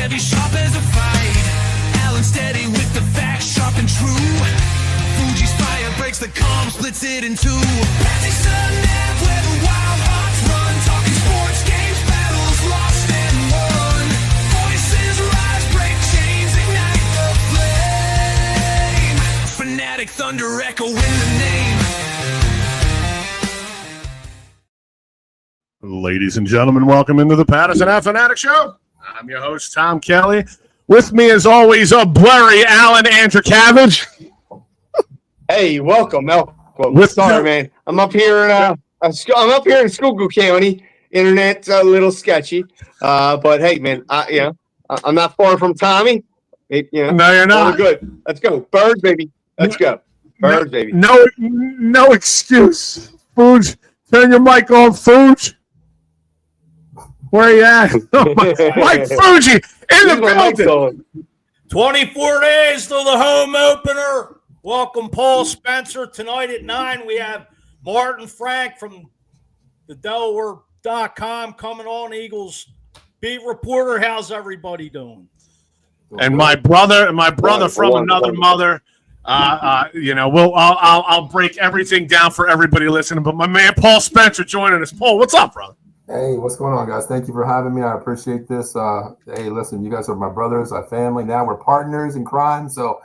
heavy, sharp as a fight. Alan steady with the facts, sharp and true. Fuji's fire breaks the calm, splits it in two. Pattison Ave, where the wild hearts run. Talking sports, games, battles, lost and won. Voices rise, break chains, ignite the flame. Fanatic thunder echoing the name. Ladies and gentlemen, welcome into the Pattison Ave Phanatics Show. I'm your host, Tom Kelly. With me, as always, a blurry Alan Andrikavage. Hey, welcome. Sorry, man. I'm up here in Schuylkill County. Internet's a little sketchy, but hey, man, I'm not far from Tommy. No, you're not. We're good. Let's go, Birds, baby. Let's go, Birds, baby. No excuse. Fuge, turn your mic on, Fuge. Where you at? Mike Fuji in the building. 24 days till the home opener. Welcome, Paul Spencer. Tonight at 9, we have Martin Frank from the Delaware.com coming on. Eagles beat reporter. How's everybody doing? And my brother from another mother. I'll break everything down for everybody listening. But my man Paul Spencer joining us. Paul, what's up, brother? Hey, what's going on, guys? Thank you for having me. I appreciate this. Hey, listen, you guys are my brothers, our family. Now we're partners in crime. So,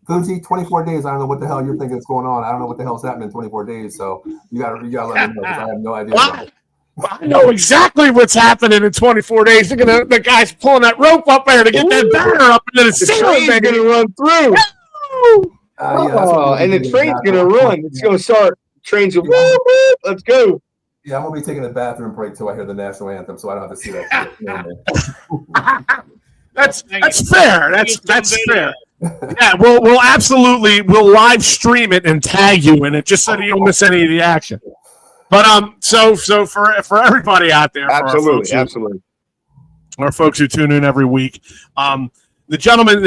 Fuji, 24 days. I don't know what the hell you're thinking is going on. I don't know what the hell's happening in 24 days. So you gotta let me know because I have no idea. I know exactly what's happening in 24 days. Look at the guys pulling that rope up there to get that banner up into the ceiling. Train's going to run through. And the train's going to run. It's going to start. Trains will whoop, whoop. Let's go. Yeah, I'm going to be taking a bathroom break till I hear the national anthem, so I don't have to see that. That's fair. That's fair. Yeah, we'll absolutely live stream it and tag you in it just so that you don't miss any of the action. But so for everybody out there, absolutely, our folks who tune in every week, the gentleman in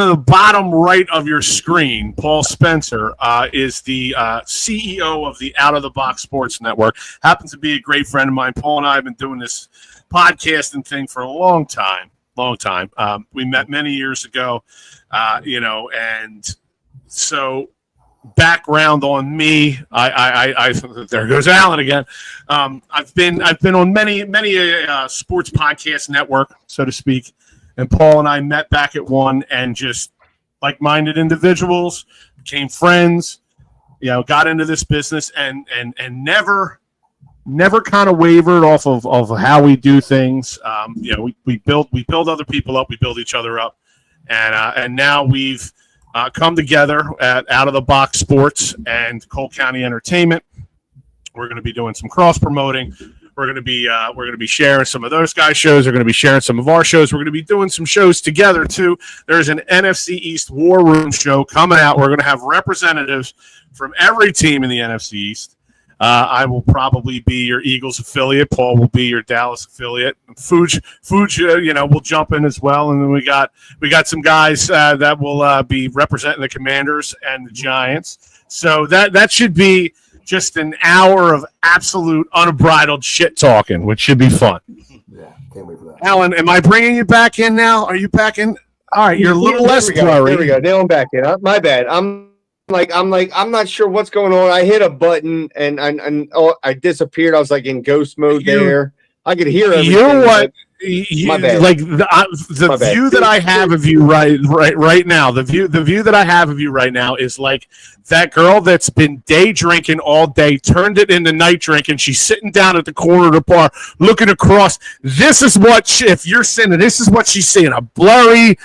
the bottom right of your screen, Paul Spencer, is the CEO of the Out of the Box Sports Network. Happens to be a great friend of mine. Paul and I have been doing this podcasting thing for a long time. We met many years ago, and so background on me. I there goes Alan again. I've been on many sports podcast network, so to speak. And Paul and I met back at one and just like-minded individuals, became friends, got into this business and never kind of wavered off of how we do things. We build other people up, we build each other up. And now we've come together at Out of the Box Sports and Cole County Entertainment. We're going to be doing some cross-promoting. We're going to be sharing some of those guys' shows. We're going to be sharing some of our shows. We're going to be doing some shows together, too. There's an NFC East War Room show coming out. We're going to have representatives from every team in the NFC East. I will probably be your Eagles affiliate. Paul will be your Dallas affiliate. Fuge, will jump in as well. And then we got some guys that will be representing the Commanders and the Giants. So that should be just an hour of absolute unbridled shit talking, which should be fun. Yeah, can't wait for that. Alan, am I bringing you back in now? Are you back in? All right, you're a little less blurry. There we go. Now I'm back in. My bad. I'm not sure what's going on. I hit a button and I disappeared. I was like in ghost mode there. I could hear everything. You know what? My bad. Like the view that I have of you right now, the view that I have of you right now is like that girl that's been day drinking all day, turned it into night drinking. She's sitting down at the corner of the bar, looking across. This is what if you're sitting. This is what she's seeing. A blurry.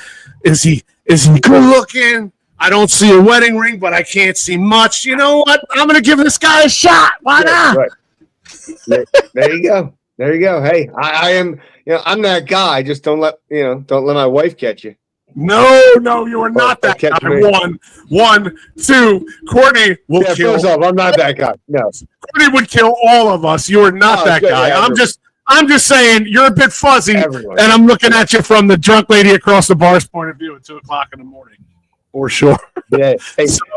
Is he good looking? I don't see a wedding ring, but I can't see much. You know what? I'm going to give this guy a shot. Why not? Right. There you go. There you go. Hey, I am. I'm that guy. Just don't let my wife catch you. No, you are not that guy. One, two. Courtney will kill. First off, I'm not that guy. No, Courtney would kill all of us. You are not that guy. Yeah, I'm just saying you're a bit fuzzy, and I'm looking at you from the drunk lady across the bar's point of view at 2:00 in the morning. For sure. Yeah.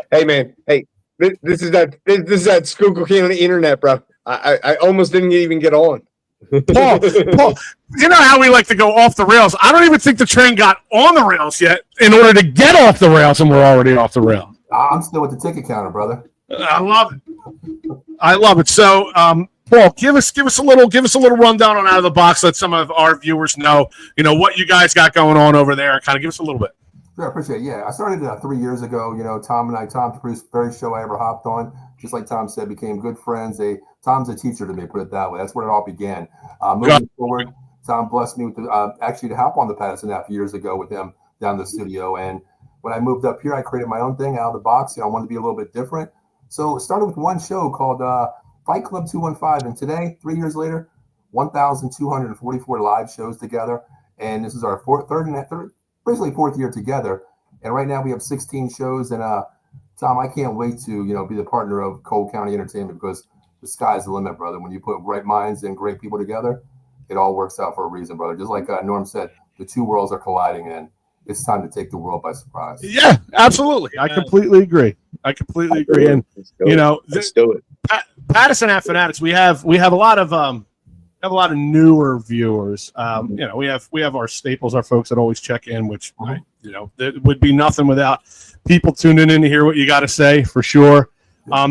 Hey, man. Hey, this is that Schuylkill County internet, bro. I almost didn't even get on. Paul, you know how we like to go off the rails. I don't even think the train got on the rails yet in order to get off the rails, and we're already off the rail. I'm still with the ticket counter, brother. I love it. So, Paul, give us a little rundown on Out of the Box. Let some of our viewers know, what you guys got going on over there. Kind of give us a little bit. Sure, I appreciate it. Yeah, I started 3 years ago. Tom, the first show I ever hopped on, just like Tom said, became good friends. Tom's a teacher to me, put it that way. That's where it all began. Moving forward, Tom blessed me with to hop on the Pattison Ave years ago with him down the studio. And when I moved up here, I created my own thing Out of the Box. I wanted to be a little bit different. So it started with one show called Fight Club 215. And today, 3 years later, 1,244 live shows together. And this is our basically fourth year together. And right now we have 16 shows. And Tom, I can't wait to, be the partner of Cole County Entertainment, because the sky's the limit, brother. When you put right minds and great people together, it all works out for a reason, brother. Just like Norm said, the two worlds are colliding, and it's time to take the world by surprise. Yeah, absolutely. I completely agree. And let's do it. Pattison Ave Phanatics, we have a lot of newer viewers. We have our staples, our folks that always check in, which it would be nothing without people tuning in to hear what you got to say, for sure.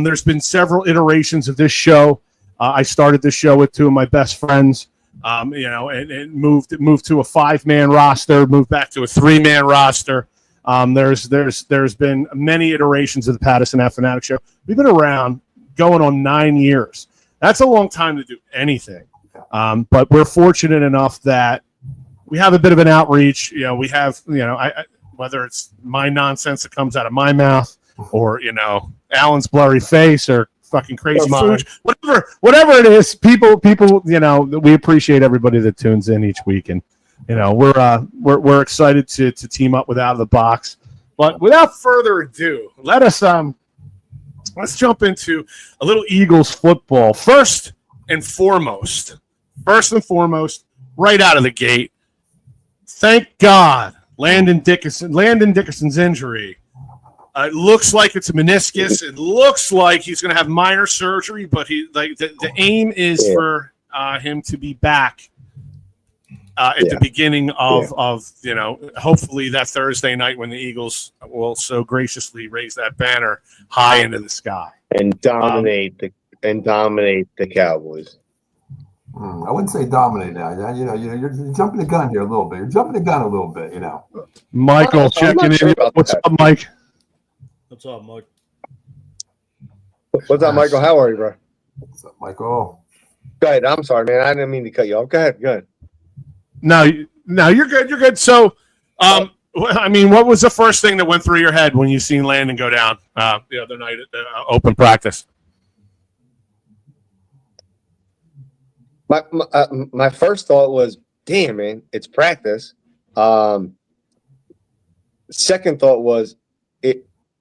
There's been several iterations of this show. I started this show with two of my best friends. And moved to a 5-man roster, moved back to a 3-man roster. There's been many iterations of the Pattison Ave Phanatics Show. We've been around going on 9 years. That's a long time to do anything. But we're fortunate enough that we have a bit of an outreach. We have, whether it's my nonsense that comes out of my mouth, or Alan's blurry face, or fucking crazy food, whatever it is, people, we appreciate everybody that tunes in each week, and we're excited to team up with Out of the Box. But without further ado, let's jump into a little Eagles football. First and foremost, right out of the gate, thank God, Landon Dickerson's injury. It looks like it's a meniscus. It looks like he's going to have minor surgery, but the aim is for him to be back at the beginning of hopefully that Thursday night, when the Eagles will so graciously raise that banner high into the sky and dominate the Cowboys. I wouldn't say dominate now. You're jumping the gun here a little bit. Michael checking in. What's up, Mike? What's up, Mike? What's up, Michael? How are you, bro? What's up, Michael? Go ahead. I'm sorry, man. I didn't mean to cut you off. Go ahead. No, you're good. You're good. So, what was the first thing that went through your head when you seen Landon go down the other night at open practice? My first thought was, damn, man, it's practice. Second thought was,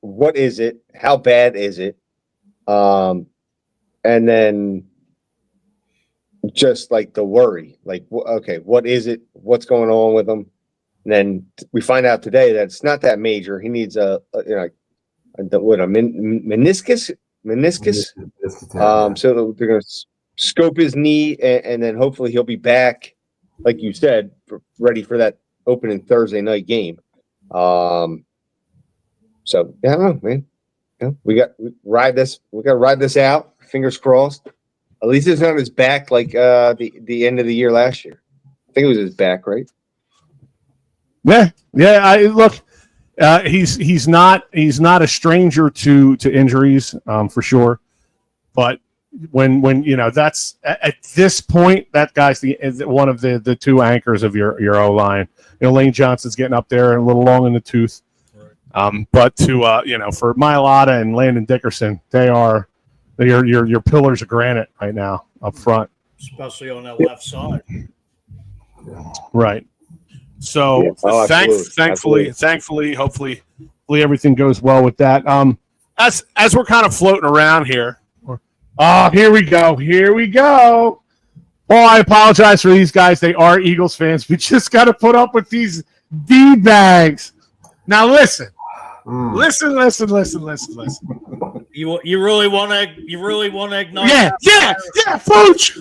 what is it? How bad is it? And then just like the worry, like, okay, what is it? What's going on with him? And then we find out today that it's not that major. He needs a meniscus. So they're going to scope his knee, and then hopefully he'll be back, like you said, ready for that opening Thursday night game. So I don't know, man. We got to ride this out. Fingers crossed. At least it's not his back like the end of the year last year. I think it was his back, right? Yeah. He's not a stranger to injuries, for sure. But when that's at this point, that guy's one of the two anchors of your O line. Lane Johnson's getting up there a little long in the tooth. But for Mailata and Landon Dickerson, they're your pillars of granite right now up front, especially on that left side. Right. So thankfully, hopefully everything goes well with that. As we're kind of floating around here. Here we go. I apologize for these guys. They are Eagles fans. We just got to put up with these D-bags. Now listen. Listen. You really want to ignite? Yeah, Fooch.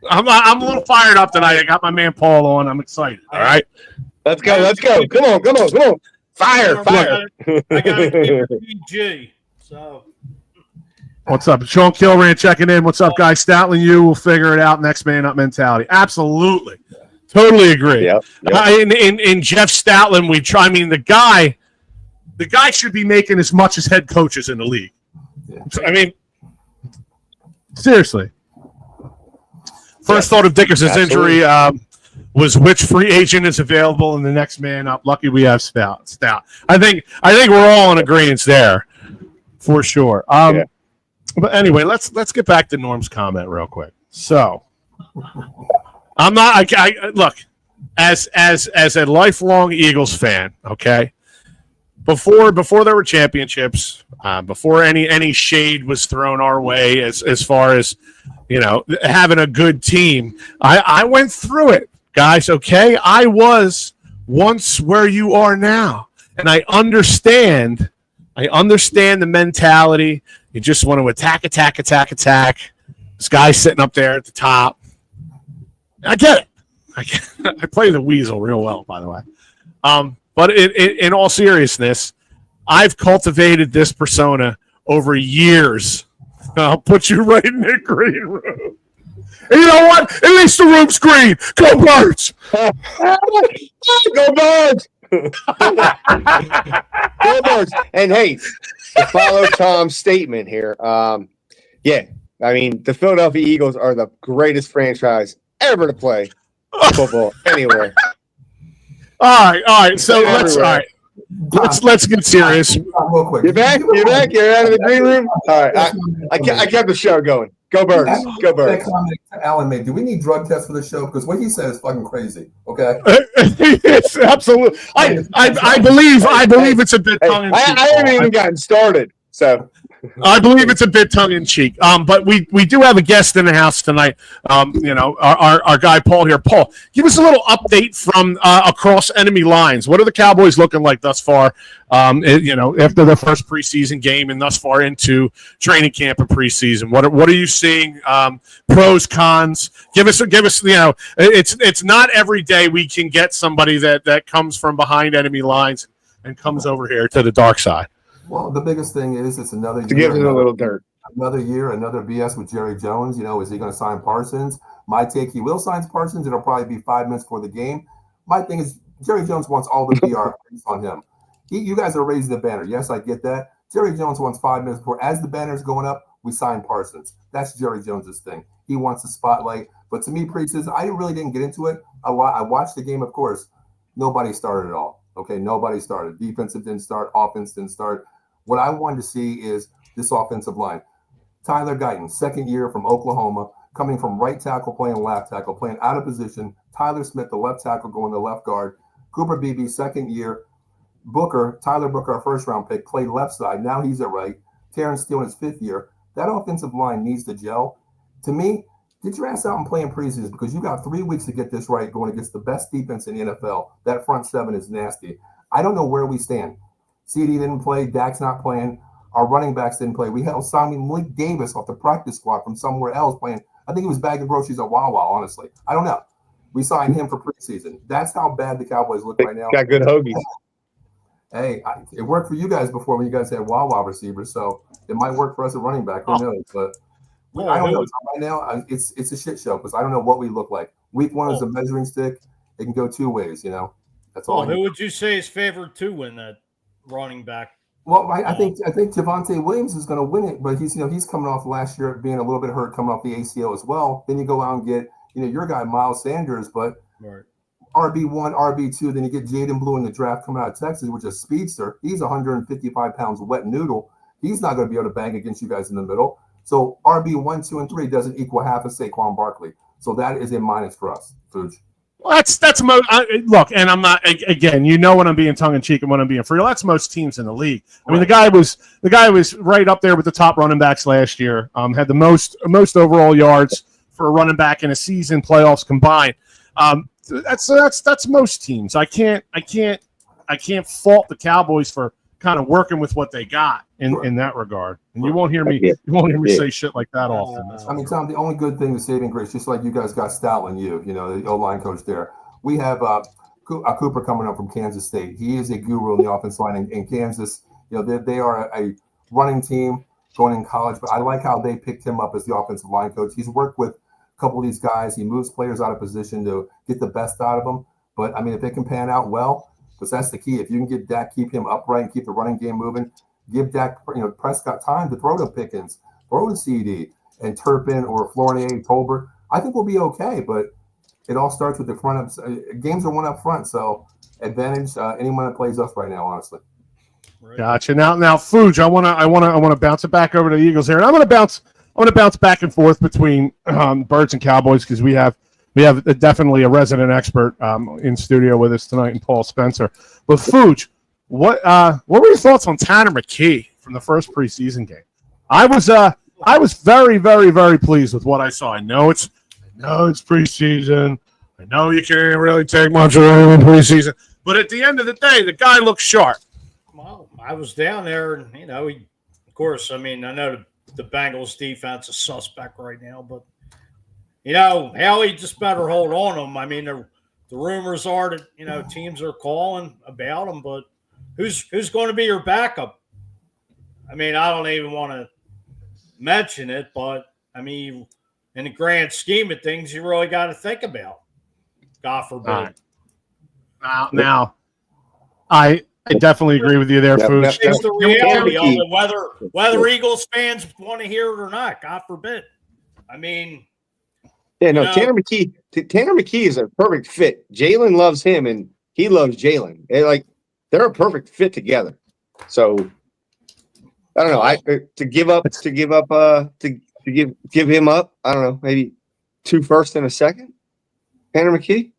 I'm a little fired up tonight. I got my man Paul on. I'm excited. All right. Let's go. Let's go. Come on. Fire. I got to keep it PG. So. What's up? Sean Kilran checking in. What's up, guys? Stoutland, you will figure it out. Next man up mentality. Absolutely. Totally agree. Yep. In Jeff Stoutland, we try. I mean, the guy should be making as much as head coaches in the league. Yeah. I mean, seriously. First thought of Dickerson's injury was which free agent is available and the next man up. Lucky we have Stout. I think we're all in agreement there for sure. But anyway, let's get back to Norm's comment real quick. So I'm not. I look as a lifelong Eagles fan. Okay, before there were championships, before any shade was thrown our way as far as having a good team, I went through it, guys. Okay, I was once where you are now, and I understand the mentality. You just want to attack. This guy's sitting up there at the top. I get it. I play the weasel real well, by the way. But in all seriousness, I've cultivated this persona over years. I'll put you right in the green room. And you know what? At least the room's green. Go Birds! Go Birds! Go Birds! And hey, to follow Tom's statement here, I mean, the Philadelphia Eagles are the greatest franchise ever to play football anywhere. All right. So let's get serious. Real quick. You're back. You're out of the green room. All right, I kept the show going. Go Birds. Go Birds. That comment Alan made. Do we need drug tests for the show? Because what he said is fucking crazy. Okay. It's absolutely. I believe it's a bit tongue in cheek. I haven't even gotten started. So I believe it's a bit tongue in cheek. But we do have a guest in the house tonight. Our guy Paul here. Paul, give us a little update from across enemy lines. What are the Cowboys looking like thus far? After their first preseason game and thus far into training camp and preseason. What are you seeing? Pros, cons. Give us. It's not every day we can get somebody that comes from behind enemy lines and comes over here to the dark side. Well, the biggest thing is it's another year. To give it a little dirt. Another year, another BS with Jerry Jones. Is he going to sign Parsons? My take, he will sign Parsons. It'll probably be 5 minutes before the game. My thing is Jerry Jones wants all the PR on him. You guys are raising the banner. Yes, I get that. Jerry Jones wants 5 minutes before. As the banner's going up, we sign Parsons. That's Jerry Jones's thing. He wants the spotlight. But to me, preseason, I really didn't get into it a lot. I watched the game, of course. Nobody started at all. Okay, nobody started. Defensive didn't start. Offense didn't start. What I wanted to see is this offensive line. Tyler Guyton, second year from Oklahoma, coming from right tackle, playing left tackle, playing out of position. Tyler Smith, the left tackle, going to left guard. Cooper Beebe, second year. Tyler Booker, our first-round pick, played left side. Now he's at right. Terrence Steele in his fifth year. That offensive line needs to gel. To me, get your ass out and play in preseason because you got 3 weeks to get this right going against the best defense in the NFL. That front seven is nasty. I don't know where we stand. CD didn't play. Dak's not playing. Our running backs didn't play. We held Malik Davis off the practice squad from somewhere else playing. I think he was bagging groceries at Wawa, honestly. I don't know. We signed him for preseason. That's how bad the Cowboys look right now. Got good hoagies. Hey, it worked for you guys before when you guys had Wawa receivers, so it might work for us at running back. Who knows? But I don't know. Right now, it's a shit show because I don't know what we look like. Week one is a measuring stick. It can go two ways, That's all. Who would you say is favored to win that running back? Well, I think Javonte Williams is going to win it, but he's coming off last year being a little bit hurt, coming off the ACL as well. Then you go out and get your guy Miles Sanders, but right. RB1, RB2. Then you get Jaden Blue in the draft coming out of Texas, which is a speedster. He's 155 pounds wet noodle. He's not going to be able to bang against you guys in the middle. So RB1, 2, and 3 doesn't equal half of Saquon Barkley. So that is a minus for us, Fuge. Well, that's look, and I'm not again. When I'm being tongue in cheek and when I'm being free. That's most teams in the league. I mean, the guy was right up there with the top running backs last year. Had the most overall yards for a running back in a season, playoffs combined. That's most teams. I can't fault the Cowboys for kind of working with what they got in that regard. And you won't hear me say shit like that often. I mean, Tom, the only good thing is saving grace, just like you guys got Stoutland, the O-line coach there. We have Cooper coming up from Kansas State. He is a guru in the offensive line in Kansas. They are a running team going in college, but I like how they picked him up as the offensive line coach. He's worked with a couple of these guys. He moves players out of position to get the best out of them. But, I mean, if they can pan out well, because that's the key. If you can get Dak, keep him upright and keep the running game moving, give Dak, Prescott time to throw to Pickens, throw to CD, and Turpin or Flournoy, Tolbert. I think we'll be okay, but it all starts with the front of games are won up front. So advantage anyone that plays us right now, honestly. Right. Gotcha. Now, Fuge, I want to bounce it back over to the Eagles here, and I'm going to bounce back and forth between Birds and Cowboys because we have definitely a resident expert in studio with us tonight, in Paul Spencer. But Fuge, what were your thoughts on Tanner McKee from the first preseason game? I was very, very, very pleased with what I saw. I know it's preseason. I know you can't really take much of it in preseason, but at the end of the day, the guy looks sharp. Well, I was down there, and of course, I mean, I know the Bengals defense is suspect right now, but Haley just better hold on to him. I mean, the rumors are that teams are calling about him, but who's going to be your backup? I mean, I don't even want to mention it, but I mean, in the grand scheme of things, you really got to think about. God forbid. Now, I definitely agree with you there, Fuge. It's the reality of it, whether Eagles fans want to hear it or not. God forbid. I mean. Yeah, no, Tanner McKee is a perfect fit. Jalen loves him, and he loves Jalen. They're a perfect fit together. So I don't know. To give him up. I don't know, maybe 2 firsts and a second. Tanner McKee.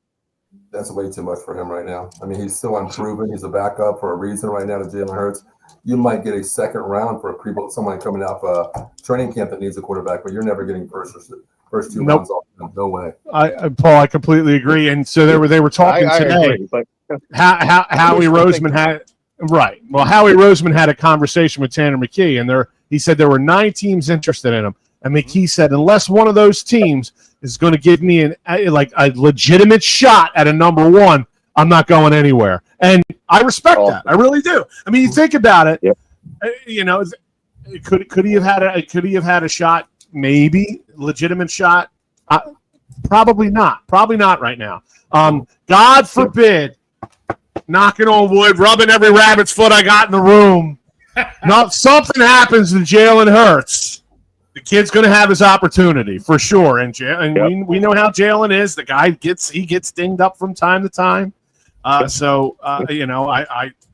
That's way too much for him right now. I mean, he's still unproven. He's a backup for a reason right now to Jalen Hurts. You might get a second round for someone coming off a training camp that needs a quarterback, but you're never getting first 2 rounds off. No way. Paul, I completely agree. And so they were talking today. Agree, but Howie Roseman had right. Well, Howie Roseman had a conversation with Tanner McKee, and he said there were 9 teams interested in him. And McKee said, unless one of those teams is going to give me a legitimate shot at a number 1, I'm not going anywhere. And I respect that. I really do. I mean, you think about it. Yep. Could he have had a shot? Maybe legitimate shot. Probably not. Probably not right now. God forbid. Knocking on wood, rubbing every rabbit's foot I got in the room. Something happens to Jalen Hurts. The kid's going to have his opportunity for sure, and we know how Jalen is. The guy gets dinged up from time to time. I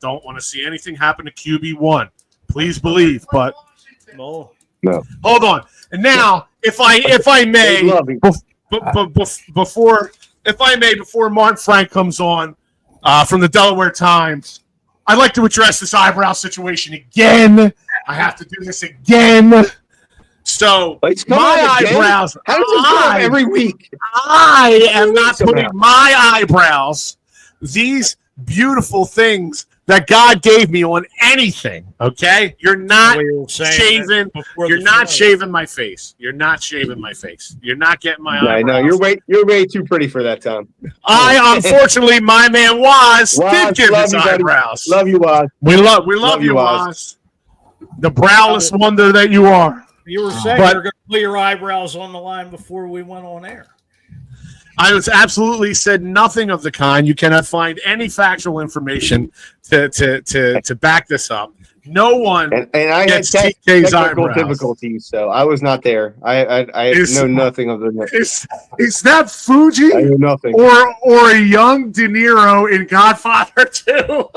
don't want to see anything happen to QB1. Please believe, but no. Hold on. And now, if I may, before Martin Frank comes on from the Delaware Times, I'd like to address this eyebrow situation again. I have to do this again. So my eyebrows. How does it go every week? I am not putting my eyebrows, these beautiful things that God gave me, on anything. Okay, you're not shaving. You're not shaving my face. You're not shaving my face. You're not getting my eyebrows. No, you're way too pretty for that, Tom. Unfortunately, my man Waz did give his eyebrows. Love you, Waz. We love you, Waz. The browless wonder that you are. You were saying you were going to put your eyebrows on the line before we went on air. I was absolutely said nothing of the kind. You cannot find any factual information to back this up. No one and I gets had TK's eyebrows. Difficulties, so I was not there. I know nothing of the. Is that Fuji? I know nothing. Or a young De Niro in Godfather 2?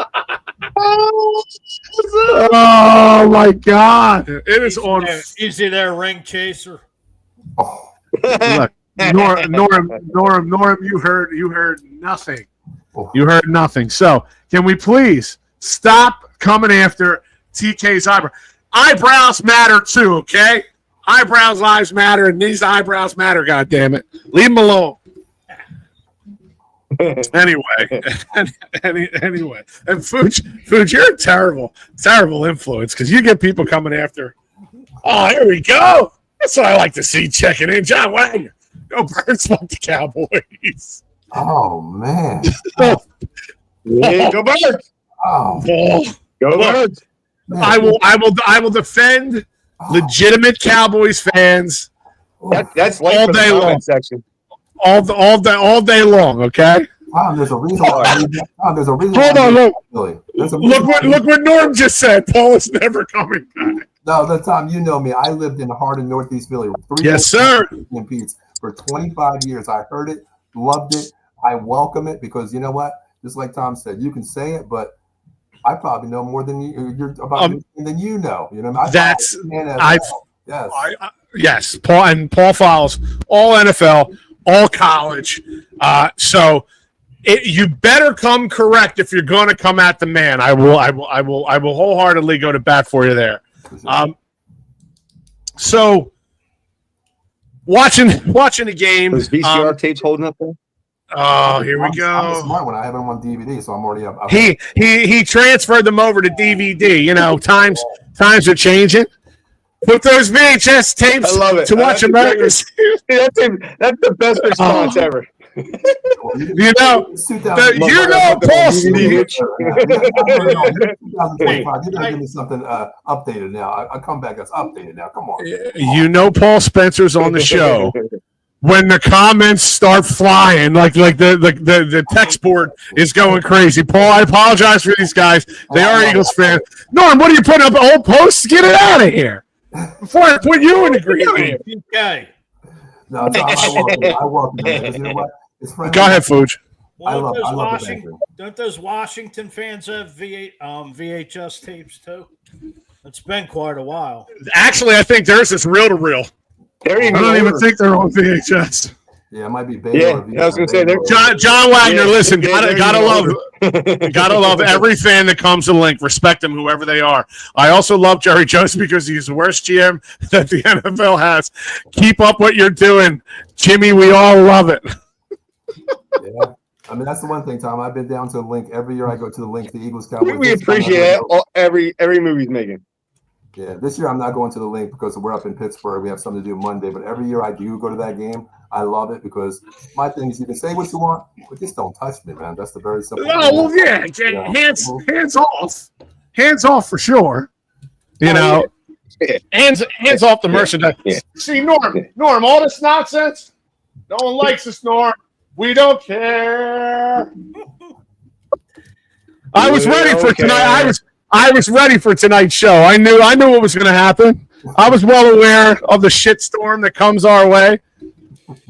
Oh my God! It is on. Easy there, ring chaser. Oh. Look, Norm, you heard nothing. You heard nothing. So, can we please stop coming after TK's eyebrow? Eyebrows matter too, okay? Eyebrows, lives matter, and these eyebrows matter. God damn it! Leave them alone. Anyway, and Fuji Food, you're a terrible influence because you get people coming after. Oh, here we go. That's what I like to see checking in. John Wagner. Go Birds, fuck the Cowboys. Oh man. Yeah, go Birds. Oh, Go Birds. man. I will defend legitimate Cowboys fans That's like all for the day comment long. section. all day long. Okay. There's a reason why. There's a reason. Hold on, look. Really. There's a reason Look what Norm just said. Paul is never coming back. No, the time you know me, I lived in the heart of Northeast Philly. Yes, sir. For 25 years, I heard it, loved it. I welcome it because you know what? Just like Tom said, you can say it, but I probably know more than you're about than you know. You know, Yes, Paul follows all NFL, all college. So you better come correct if you're going to come at the man. I will wholeheartedly go to bat for you there. So watching the game. Those VCR tapes holding up there? Oh, here we I'm a go. smart one. I have them on DVD, so I'm already up. He transferred them over to DVD. You know, times are changing. Put those VHS tapes I love it. to watch America's. That's the best response ever. You know, Paul. 2025. You gotta give me something updated now. I'll come back. That's updated now. Come on. You know, Paul Spencer's on the show. When the comments start flying, like the text board is going crazy. Paul, I apologize for these guys. They are Eagles fans. Norm, what are you putting up old posts? Get it out of here before I put you in the green. Okay. No, I welcome it. You know what? It's friendly. Go ahead, Fuge. Don't those Washington fans have VHS tapes too? It's been quite a while. Actually, I think theirs is reel to reel. I don't even think they're on VHS. Yeah, it might be Baylor. Yeah, I was gonna say John Wagner. Listen, gotta love every fan that comes to Link. Respect them, whoever they are. I also love Jerry Jones because he's the worst GM that the NFL has. Keep up what you're doing, Jimmy. We all love it. Yeah. I mean, that's the one thing, Tom. I've been down to the Link every year. I go to the Link, the Eagles, Cowboys. We appreciate it. Every movie he's making. Yeah, this year I'm not going to the Link because we're up in Pittsburgh. We have something to do Monday, but every year I do go to that game. I love it because my thing is you can say what you want, but just don't touch me, man. That's the very simple. Oh, well, yeah. Hands off for sure. You know, hands off the merchandise. Yeah. See, Norm, all this nonsense. No one likes us, Norm. We don't care. I was ready for tonight. I was ready for tonight's show. I knew what was going to happen. I was well aware of the shitstorm that comes our way.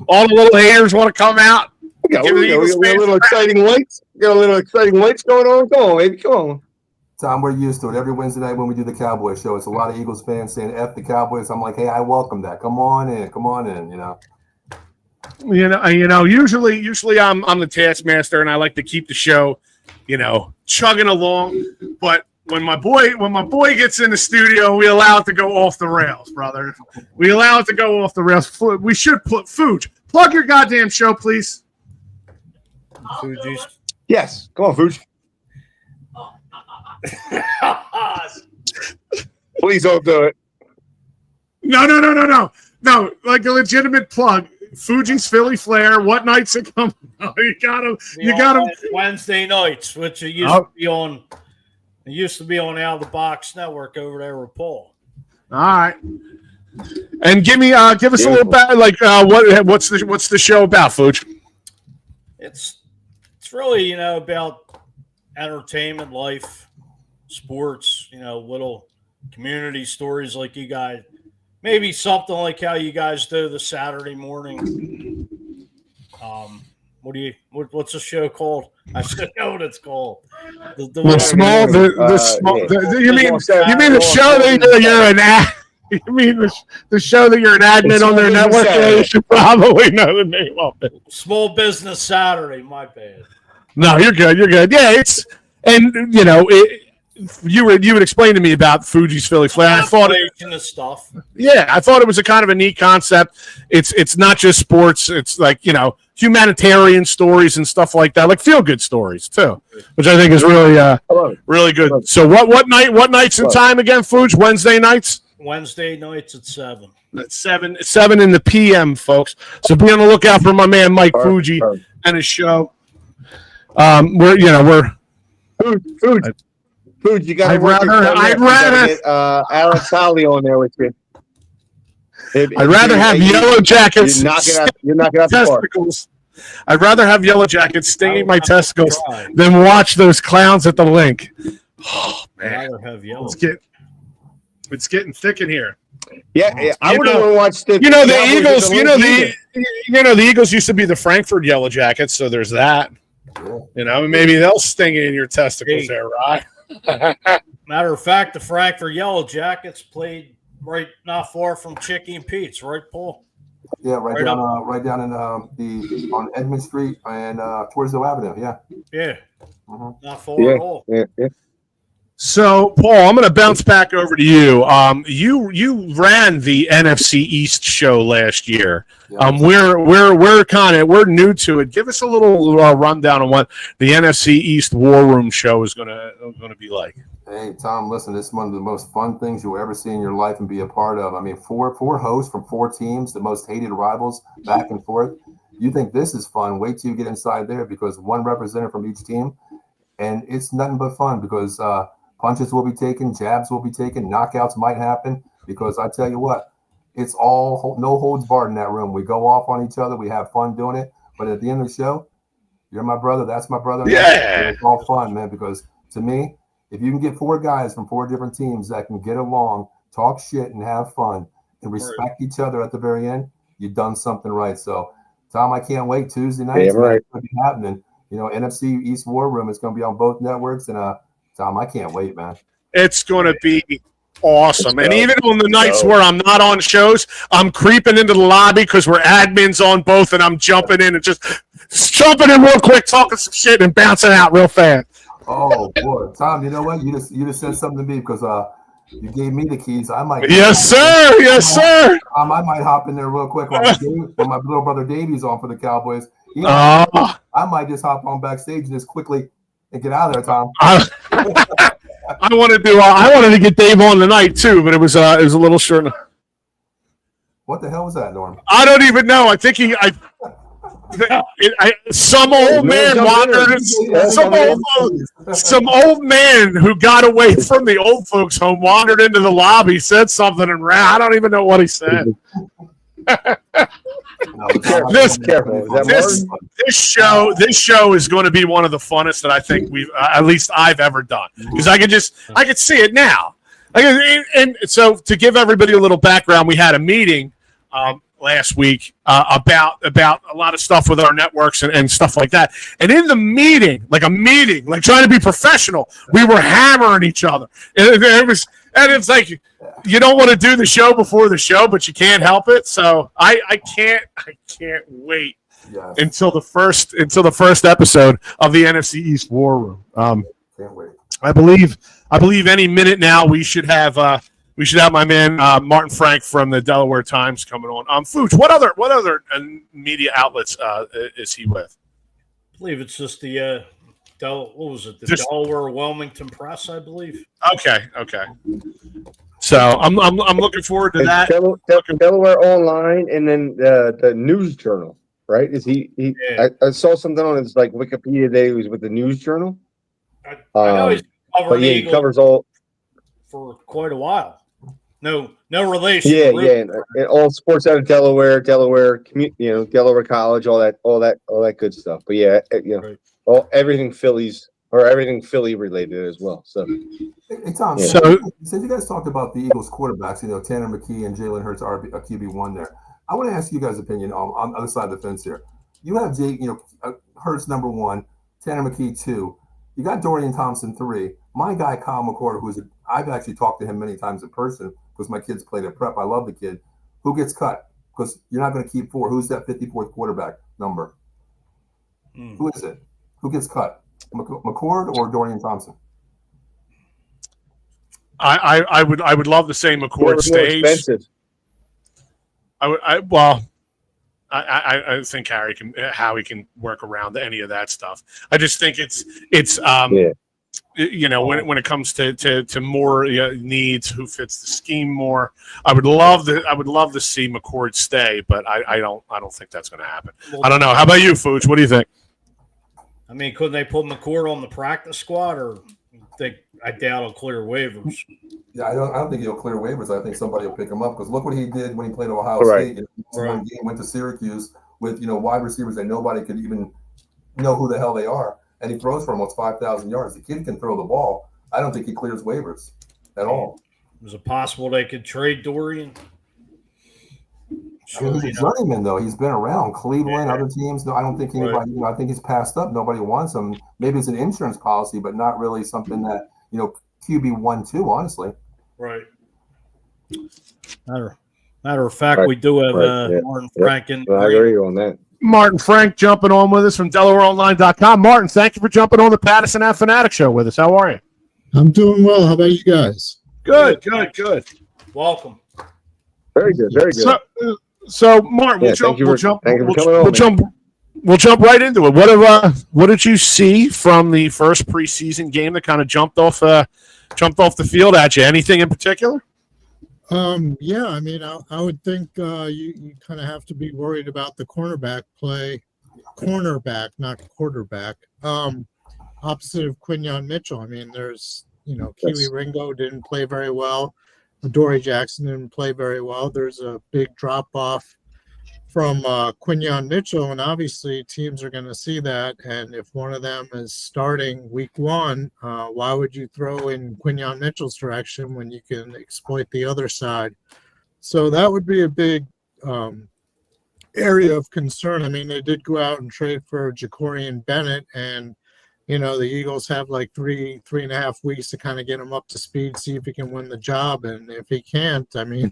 All the little haters want to come out. We got a little exciting lights. Got a little exciting lights going on. Come on, baby. Come on. Tom, we're used to it. Every Wednesday night when we do the Cowboys show, it's a lot of Eagles fans saying F the Cowboys. I'm like, hey, I welcome that. Come on in, you know. Usually I'm the taskmaster and I like to keep the show, chugging along. But when my boy gets in the studio, we allow it to go off the rails, brother. We allow it to go off the rails. We should put Fuge. Plug your goddamn show, please. Yes, come on, Fuge. Please don't do it. No, like a legitimate plug. Fuji's Philly Flair. What nights it come? You got him. Wednesday nights, which it used to be on. It used to be on Out of the Box Network over there with Paul. All right. And give us a little bit what's the show about, Fuji? It's really about entertainment, life, sports. Little community stories like you guys. Maybe something like how you guys do the Saturday morning. What's the show called? I should know what it's called. You mean the show that you're an ad? You mean the show that you're an admin on their network? Yeah, you should probably know the name of it. Small Business Saturday. My bad. No, you're good. Yeah, you would explain to me about Fuji's Philly Flair. I thought I thought it was a kind of a neat concept. It's not just sports. It's like humanitarian stories and stuff like that, like feel good stories too, which I think is really good. So what nights and time again, Fuge? Wednesday nights. Wednesday nights at 7. At 7 in the PM, folks. So be on the lookout for my man Mike Fuji and his show. We're Food, you got to I'd rather get Alex Holly on there with you. I'd rather have Yellow Jackets. You're knocking out the testicles. I'd rather have Yellow Jackets stinging my testicles than watch those clowns at the link. Oh man, it's getting thick in here. Yeah, I would have watched the. The Eagles. The Eagles used to be the Frankfurt Yellow Jackets, so there's that. Maybe they'll sting you in your testicles there, right? Matter of fact, the Frankfurt Yellow Jackets played right not far from Chicky and Pete's, right, Paul? Yeah, right down in on Edmond Street and Torresville Avenue. Yeah. Yeah. Not far at all. Yeah. So, Paul, I'm going to bounce back over to you. You ran the NFC East show last year. Yeah. We're new to it. Give us a little rundown on what the NFC East War Room show is going to be like. Hey, Tom, listen, this is one of the most fun things you'll ever see in your life and be a part of. I mean, four hosts from 4 teams, the most hated rivals, back and forth. You think this is fun? Wait till you get inside there, because one representative from each team, and it's nothing but fun because punches will be taken, jabs will be taken, knockouts might happen, because I tell you what, it's all no holds barred in that room. We go off on each other. We have fun doing it. But at the end of the show, you're my brother. That's my brother. Yeah. It's all fun, man, because to me, if you can get 4 guys from 4 different teams that can get along, talk shit, and have fun, and respect each other at the very end, you've done something right. So, Tom, I can't wait. Tuesday night, it's going to be happening. NFC East War Room is going to be on both networks. And, Tom, I can't wait, man. It's going to be awesome. And even on the nights where I'm not on shows, I'm creeping into the lobby because we're admins on both, and I'm jumping in and just jumping in real quick, talking some shit, and bouncing out real fast. Oh boy, Tom! You know what? You just said something to me because you gave me the keys. I might. Yes, sir. Yes, sir. I might hop in there real quick when my little brother Davey's on for the Cowboys. I might just hop on backstage and just quickly and get out of there, Tom. I wanted to get Dave on tonight too, but it was a little short. What the hell was that, Norm? I don't even know. I think some old man wandered. Some old man who got away from the old folks' home wandered into the lobby, said something, and ran. I don't even know what he said. This show is going to be one of the funnest that I think at least I've ever done, because I could see it now. And so to give everybody a little background, we had a meeting last week about a lot of stuff with our networks and stuff like that. And in the meeting, like trying to be professional, we were hammering each other. And it's like, you don't want to do the show before the show, but you can't help it. So I can't wait until the first episode of the NFC East War Room. Can't wait. I believe any minute now we should have my man Martin Frank from the Delaware Times coming on. Fuge, what other media outlets is he with? I believe it's just the Delaware Wilmington Press, I believe. Okay. So I'm looking forward to that. Delaware Online, and then the News Journal, right? Is he? Yeah. I saw something on his Wikipedia today. He was with the News Journal. I know he's covered he covers all for quite a while. No relation. Yeah, and all sports out of Delaware, Delaware College, all that good stuff. But everything Phillies or everything Philly related as well. So, hey Tom, so since you guys talked about the Eagles quarterbacks, Tanner McKee and Jalen Hurts are QB1 there. I want to ask you guys' opinion on the other side of the fence here. You have Hurts number 1, Tanner McKee 2. You got Dorian Thompson 3. My guy Kyle McCord, I've actually talked to him many times in person because my kids played at prep. I love the kid. Who gets cut? Because you're not going to keep 4. Who's that 54th quarterback number? Who is it? Who gets cut? McCord or Dorian Thompson? I would love to say McCord stays. I think Howie can work around any of that stuff. I just think it's when it comes to more needs, who fits the scheme more. I would love to see McCord stay, but I don't think that's going to happen. I don't know. How about you, Fooch? What do you think? I mean, couldn't they put McCord on the practice squad, or I doubt he'll clear waivers? Yeah, I don't think he'll clear waivers. I think somebody will pick him up because look what he did when he played Ohio State. One game, went to Syracuse with wide receivers that nobody could even know who the hell they are, and he throws for almost 5,000 yards. The kid can throw the ball. I don't think he clears waivers at all. Was it possible they could trade Dorian? Sure, he's a journeyman, though. He's been around Cleveland, other teams. No, I don't think anybody. I think he's passed up. Nobody wants him. Maybe it's an insurance policy, but not really something that QB 1-2. Honestly, right. Matter of fact, we do have Martin Frank in. I agree on that. Martin Frank jumping on with us from DelawareOnline.com. Martin, thank you for jumping on the Pattison Ave Phanatics Show with us. How are you? I'm doing well. How about you guys? Good. Welcome. Very good. So Martin, we'll jump right into it. What did you see from the first preseason game that kind of jumped off the field at you? Anything in particular? Yeah, I mean, I would think you kind of have to be worried about the cornerback, not quarterback. Opposite of Quinyon Mitchell. I mean, there's Keely Ringo didn't play very well. Dory Jackson didn't play very well. There's a big drop off from Quinyon Mitchell, and obviously teams are going to see that. And if one of them is starting week 1, why would you throw in Quinyon Mitchell's direction when you can exploit the other side? So that would be a big area of concern. I mean, they did go out and trade for Jacorian Bennett, and the Eagles have like 3.5 weeks to kind of get him up to speed, see if he can win the job. And if he can't, I mean,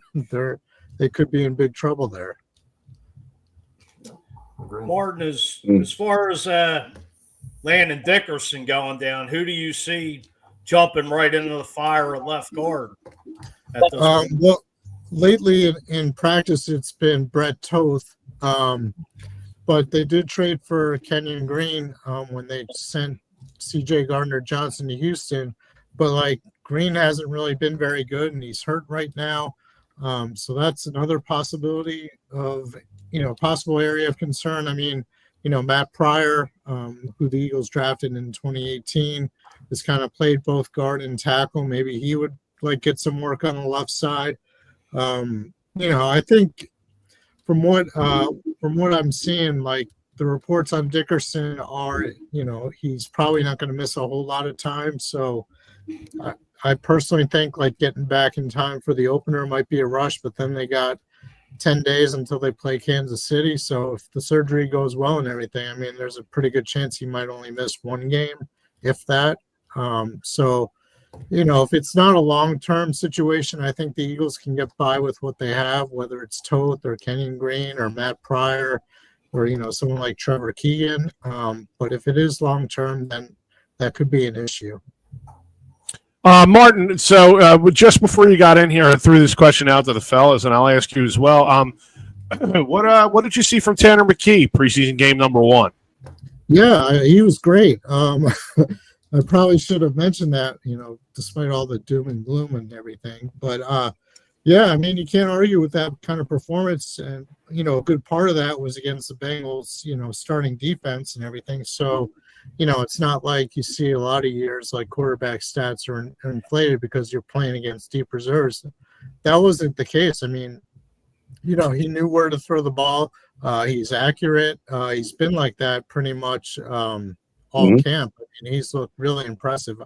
they could be in big trouble there. Martin, as far as Landon Dickerson going down, who do you see jumping right into the fire at left guard? Well, lately in practice, it's been Brett Toth, but they did trade for Kenyon Green when they sent C.J. Gardner-Johnson to Houston. But Green hasn't really been very good, and he's hurt right now. So that's another possibility of possible area of concern. I mean, Matt Pryor, who the Eagles drafted in 2018, has kind of played both guard and tackle. Maybe he would get some work on the left side. I think from what I'm seeing, the reports on Dickerson are, he's probably not going to miss a whole lot of time. So I personally think getting back in time for the opener might be a rush, but then they got 10 days until they play Kansas City. So if the surgery goes well and everything, I mean, there's a pretty good chance he might only miss one game, if that. If it's not a long-term situation, I think the Eagles can get by with what they have, whether it's Toth or Kenyon Green or Matt Pryor or, someone like Trevor Keegan. But if it is long-term, then that could be an issue. Martin, so just before you got in here, I threw this question out to the fellas, and I'll ask you as well. What did you see from Tanner McKee, preseason game number 1? Yeah, he was great. I probably should have mentioned that, despite all the doom and gloom and everything. But, yeah, I mean, you can't argue with that kind of performance. And, a good part of that was against the Bengals, starting defense and everything. So, it's not like you see a lot of years quarterback stats are inflated because you're playing against deep reserves. That wasn't the case. I mean, he knew where to throw the ball. He's accurate. He's been like that pretty much all camp. I mean, he's looked really impressive.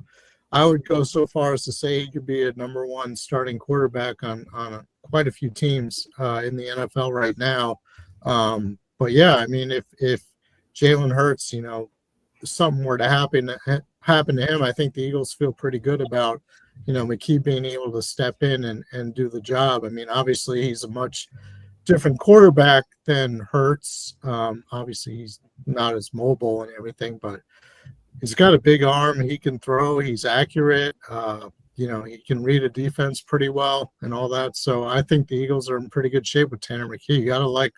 I would go so far as to say he could be a number 1 starting quarterback on quite a few teams in the NFL right now. But yeah, I mean, if Jalen Hurts, something were to happen to him, I think the Eagles feel pretty good about, McKee being able to step in and do the job. I mean, obviously he's a much different quarterback than Hurts. Obviously he's not as mobile and everything, but he's got a big arm. He can throw. He's accurate. He can read a defense pretty well and all that. So I think the Eagles are in pretty good shape with Tanner McKee. You got to like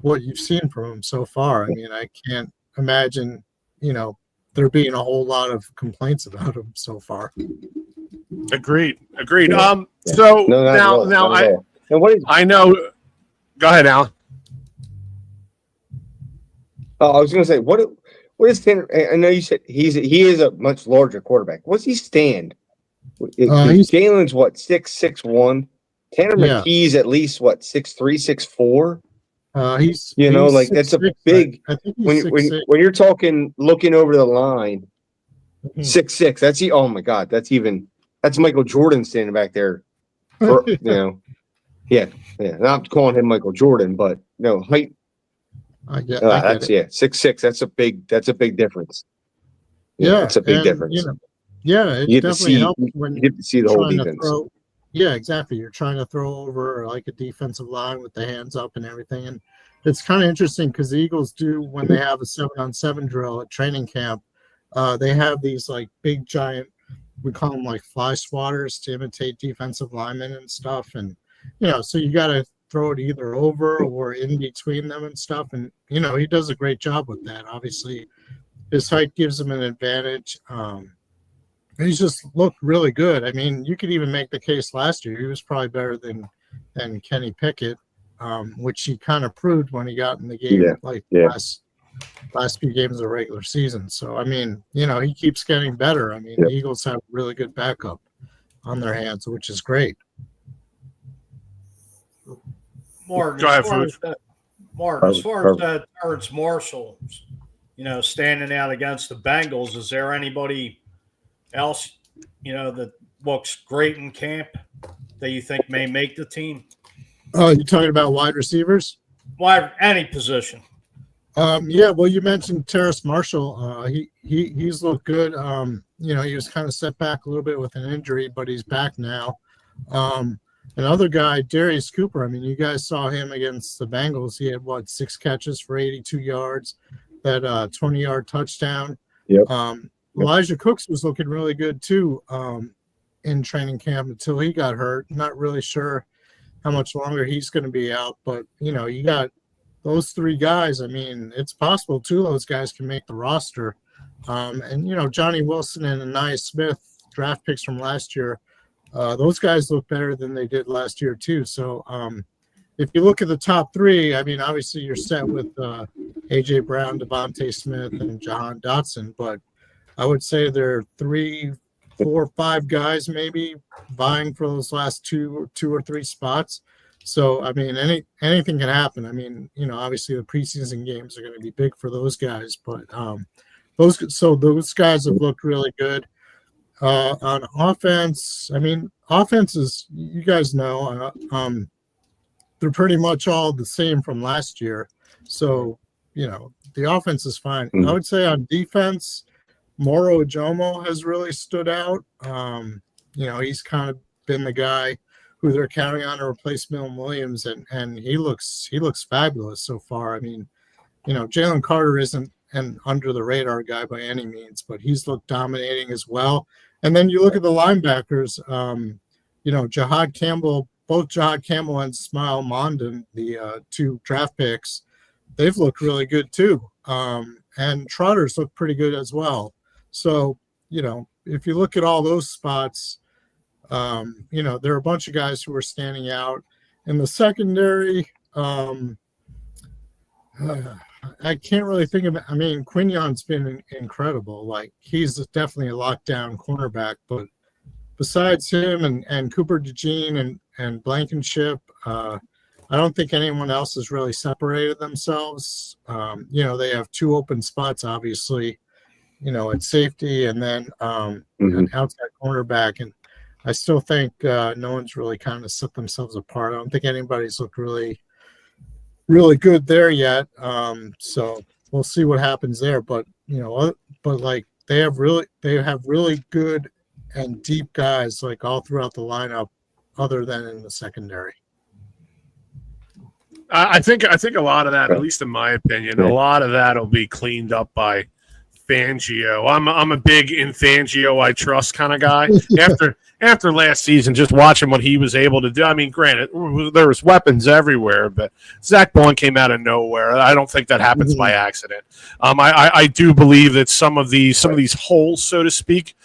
what you've seen from him so far. I mean, I can't imagine, there being a whole lot of complaints about him so far. Agreed. Yeah. So No, not at all, now not at all. And what is? I know. Go ahead, Alan. Oh, I was going to say, what is Tanner? I know you said he is a much larger quarterback. What's he stand? Jalen's what 6'1". Tanner McKee's at least what 6'3", 6'4". He's like that's a big. I think when you're talking looking over the line, 6'6". That's oh my god, that's Michael Jordan standing back there. Yeah. Not calling him Michael Jordan, but no height. That's 6'6". That's a big difference. It's a big difference. It definitely helps when you get to see the whole defense. Yeah, exactly. You're trying to throw over like a defensive line with the hands up and everything. And it's kind of interesting because the Eagles do, when they have a 7-on-7 drill at training camp, they have these like big giant, we call them like fly swatters to imitate defensive linemen and stuff. And, so you got to throw it either over or in between them and stuff. And, he does a great job with that. Obviously, his height gives him an advantage. He's just looked really good. I mean, you could even make the case last year. He was probably better than Kenny Pickett, which he kind of proved when he got in the game last few games of the regular season. So, I mean, he keeps getting better. I mean, the Eagles have really good backup on their hands, which is great. Mark, Go ahead, as far as Terrence Marshall, standing out against the Bengals, is there anybody else, that looks great in camp that you think may make the team? Oh, you're talking about wide receivers? Any position. Well, you mentioned Terrace Marshall. He's looked good. He was kind of set back a little bit with an injury, but he's back now. Another guy, Darius Cooper. I mean, you guys saw him against the Bengals. He had 6 catches for 82 yards, that 20-yard touchdown. Yep. Elijah Cooks was looking really good too in training camp until he got hurt. Not really sure how much longer he's going to be out, but you got those 3 guys. I mean, it's possible 2 of those guys can make the roster. And Johnny Wilson and Anaya Smith, draft picks from last year, those guys look better than they did last year too. So if you look at the top 3, I mean, obviously you're set with AJ Brown, Devontae Smith, and Jahan Dotson, but I would say there are 3, 4, 5 guys maybe vying for those last two or 3 spots. So, I mean, anything can happen. I mean, obviously the preseason games are going to be big for those guys, but those guys have looked really good. On offense, I mean, offenses, you guys know, they're pretty much all the same from last year. So, the offense is fine. Mm-hmm. I would say on defense, Moro Ojomo has really stood out. He's kind of been the guy who they're counting on to replace Milton Williams, and he looks fabulous so far. I mean, Jalen Carter isn't an under the radar guy by any means, but he's looked dominating as well. And then you look at the linebackers, Jahad Campbell, both Jahad Campbell and Smile Mondon, the 2 draft picks, they've looked really good too. And Trotter's looked pretty good as well. So, if you look at all those spots, there are a bunch of guys who are standing out. In the secondary, I can't really think of it. I mean, Quignon's been incredible. Like, he's definitely a lockdown cornerback, but besides him and Cooper DeJean and Blankenship, I don't think anyone else has really separated themselves. They have 2 open spots, obviously, at safety and then an outside cornerback. And I still think no one's really kind of set themselves apart. I don't think anybody's looked really good there yet. So we'll see what happens there. But like they have really good and deep guys like all throughout the lineup, other than in the secondary. I think a lot of that, at least in my opinion, a lot of that will be cleaned up by Fangio. I'm a big in Fangio I trust kind of guy. After last season, just watching what he was able to do. I mean, granted, there was weapons everywhere, but Zach Bond came out of nowhere. I don't think that happens by accident. I do believe that some of these holes, so to speak,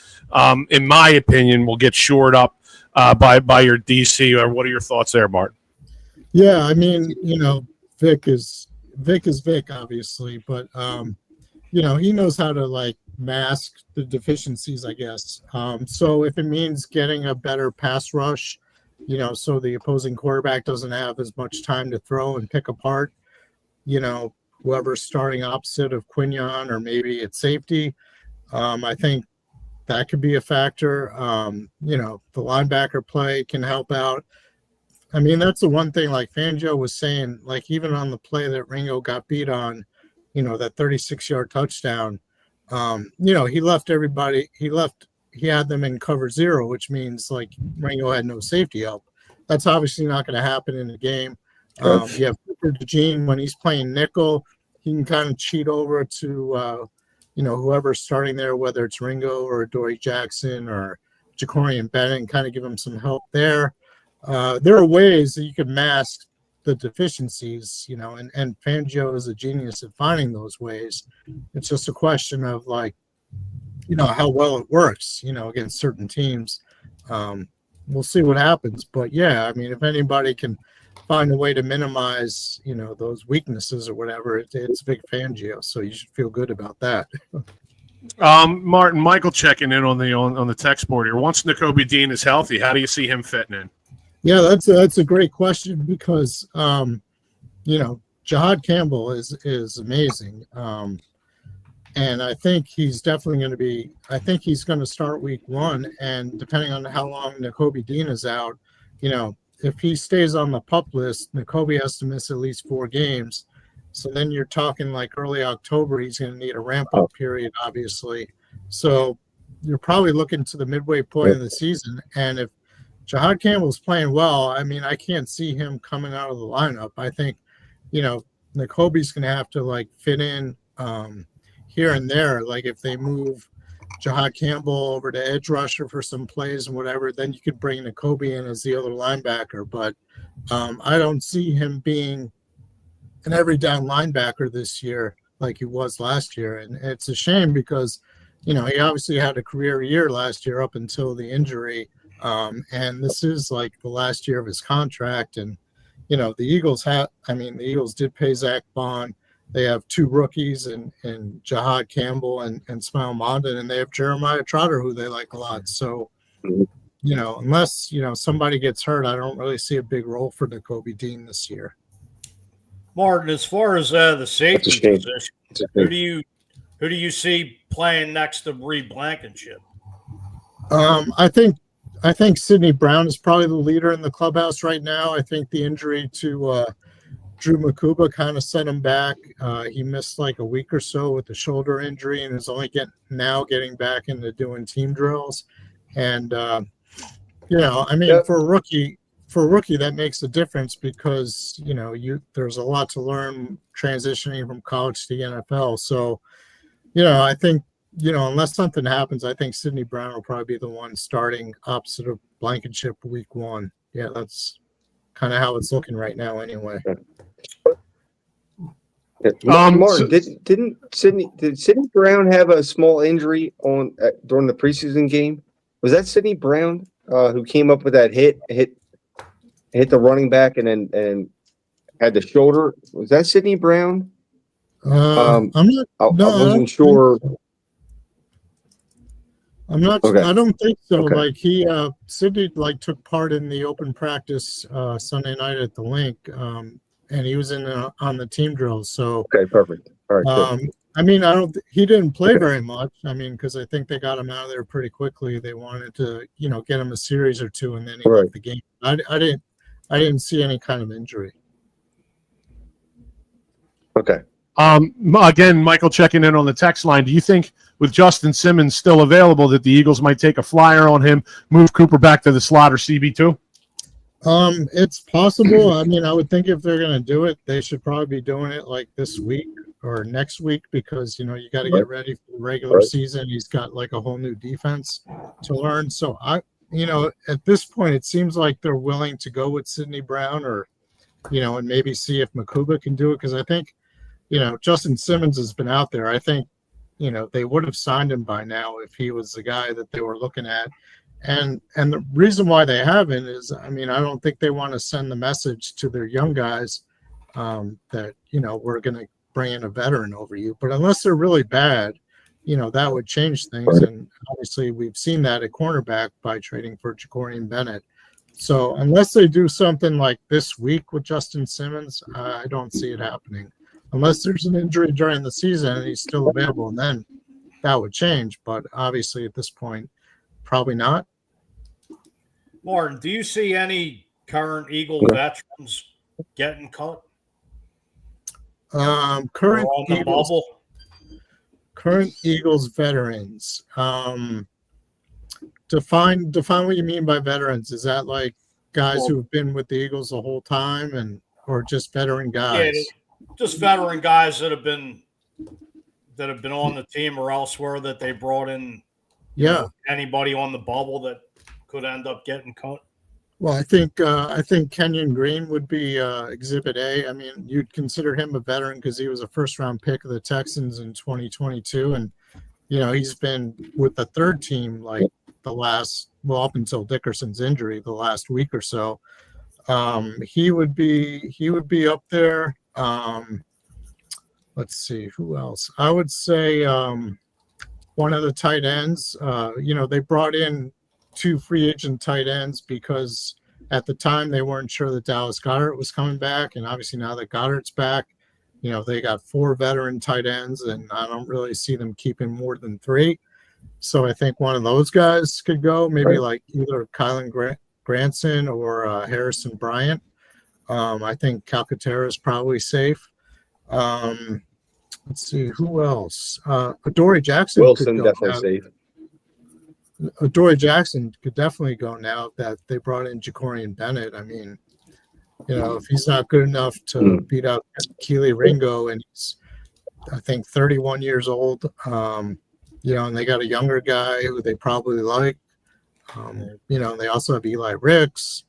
in my opinion, will get shored up by your DC. Or what are your thoughts there, Martin? Yeah, I mean, Vic is Vic, obviously, but he knows how to like mask the deficiencies, I guess. So if it means getting a better pass rush, so the opposing quarterback doesn't have as much time to throw and pick apart, whoever's starting opposite of Quinion, or maybe it's safety. I think that could be a factor. The linebacker play can help out. I mean, that's the one thing, like Fangio was saying, like even on the play that Ringo got beat on, that 36-yard touchdown, he left everybody, he had them in cover 0, which means like Ringo had no safety help. That's obviously not going to happen in the game. You have Cooper DeJean when he's playing nickel, he can kind of cheat over to, whoever's starting there, whether it's Ringo or Dory Jackson or Jacorian Bennett, and kind of give him some help there. There are ways that you can mask the deficiencies, and Fangio is a genius at finding those ways. It's just a question of like, how well it works, against certain teams. We'll see what happens. But yeah, I mean, if anybody can find a way to minimize, those weaknesses or whatever, it's Vic Fangio. So you should feel good about that. Martin, Michael checking in on the text board here. Once Nakobe Dean is healthy, how do you see him fitting in? Yeah, that's a great question because, Jahad Campbell is amazing. And I think he's definitely going to be – I think he's going to start week 1. And depending on how long Nakobe Dean is out, if he stays on the PUP list, Nakobe has to miss at least 4 games. So then you're talking like early October, he's going to need a ramp-up period, obviously. So you're probably looking to the midway point of the season. And if Jahad Campbell's playing well, I mean, I can't see him coming out of the lineup. I think, Nakobe's going to have to, like, fit in here and there. Like, if they move Jahad Campbell over to edge rusher for some plays and whatever, then you could bring Nakobe in as the other linebacker. But I don't see him being an every down linebacker this year like he was last year. And it's a shame because, he obviously had a career year last year up until the injury. And this is like the last year of his contract. And, the Eagles did pay Zach Bond. They have 2 rookies and Jahad Campbell and Smile Mondin, and they have Jeremiah Trotter, who they like a lot. So, unless, somebody gets hurt, I don't really see a big role for Nakobe Dean this year. Martin, as far as the safety position, who do you see playing next to Reed Blankenship? I think Sidney Brown is probably the leader in the clubhouse right now. I think the injury to Drew Makuba kind of set him back. He missed like a week or so with the shoulder injury and is only getting back into doing team drills. And for a rookie, that makes a difference because there's a lot to learn transitioning from college to the NFL. So, I think. Unless something happens, I think Sidney Brown will probably be the one starting opposite of Blankenship week 1. Yeah, that's kind of how it's looking right now anyway. Martin, did Sidney Brown have a small injury during the preseason game? Was that Sidney Brown who came up with that hit the running back and had the shoulder? Was that Sidney Brown? I wasn't sure. I'm not. Okay. I don't think so. Okay. Like Sidney took part in the open practice Sunday night at the Link, and he was on the team drills. So okay, perfect. All right. He didn't play very much. Because I think they got him out of there pretty quickly. They wanted to, get him a series or 2, and then he left the game. I didn't see any kind of injury. Okay. Again, Michael checking in on the text line. Do you think with Justin Simmons still available that the Eagles might take a flyer on him, move Cooper back to the slot or CB2? It's possible. I would think if they're going to do it, they should probably be doing it like this week or next week because you got to get ready for the regular season. He's got like a whole new defense to learn. So at this point, it seems like they're willing to go with Sidney Brown or and maybe see if Makuba can do it because I think Justin Simmons has been out there. I think they would have signed him by now if he was the guy that they were looking at. And the reason why they haven't is, I don't think they want to send the message to their young guys that, we're going to bring in a veteran over you. But unless they're really bad, that would change things. And obviously we've seen that at cornerback by trading for Jacorian Bennett. So unless they do something like this week with Justin Simmons, I don't see it happening. Unless there's an injury during the season and he's still available, and then that would change. But obviously at this point, probably not. Martin, do you see any current Eagle veterans getting cut? Current Eagles veterans. Define what you mean by veterans. Is that like guys who've been with the Eagles the whole time, or just veteran guys? Yeah, just veteran guys that have been on the team or elsewhere that they brought in. Yeah, anybody on the bubble that could end up getting cut. Well, I think Kenyon Green would be Exhibit A. You'd consider him a veteran because he was a first-round pick of the Texans in 2022, and he's been with the third team like up until Dickerson's injury the last week or so. He would be up there. Let's see who else. I would say one of the tight ends. They brought in 2 free agent tight ends because at the time they weren't sure that Dallas Goedert was coming back, and obviously now that Goedert's back, they got 4 veteran tight ends, and I don't really see them keeping more than 3. So I think one of those guys could go, maybe like either Kylan Granson or Harrison Bryant. I think Calcaterra is probably safe. Let's see who else. Adoree Jackson. Wilson definitely safe. Adoree Jackson could definitely go now that they brought in Jacorian Bennett. If he's not good enough to beat out Keely Ringo, and he's, I think, 31 years old, and they got a younger guy who they probably like, and they also have Eli Ricks.